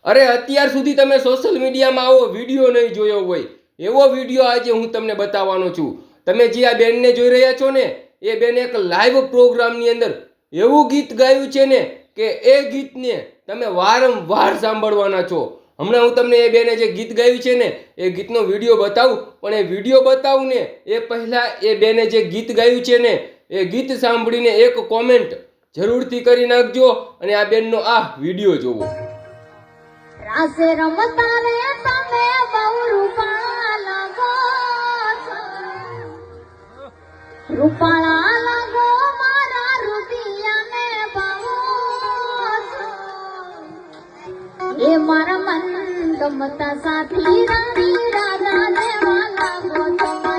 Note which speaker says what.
Speaker 1: અરે અત્યાર સુધી તમે સોશિયલ મીડિયામાં આવો વિડીયો નહીં જોયો હોય, એવો વિડીયો આજે હું તમને બતાવવાનો છું. તમે જે આ બેનને જોઈ રહ્યા છો ને, એ બેન એક લાઈવ પ્રોગ્રામની અંદર એવું ગીત ગાયું છે ને કે એ ગીતને તમે વારંવાર સાંભળવાના છો. હમણાં હું તમને એ બેને જે ગીત ગાયું છે ને એ ગીતનો વિડીયો બતાવું, પણ એ વિડીયો બતાવું ને એ પહેલાં એ બેને જે ગીત ગાયું છે ને એ ગીત સાંભળીને એક કોમેન્ટ જરૂરથી કરી નાખજો અને આ બેનનો આ વિડીયો જોવો.
Speaker 2: રાસે રમતા રે તમે બહુ રૂપાળા લાગો છો, રૂપાળા લાગો મારા રૂપિયાને બહુ છો. એ મારા મન ગમતા સાથી રાણી રાજા દેવા લાગો છો.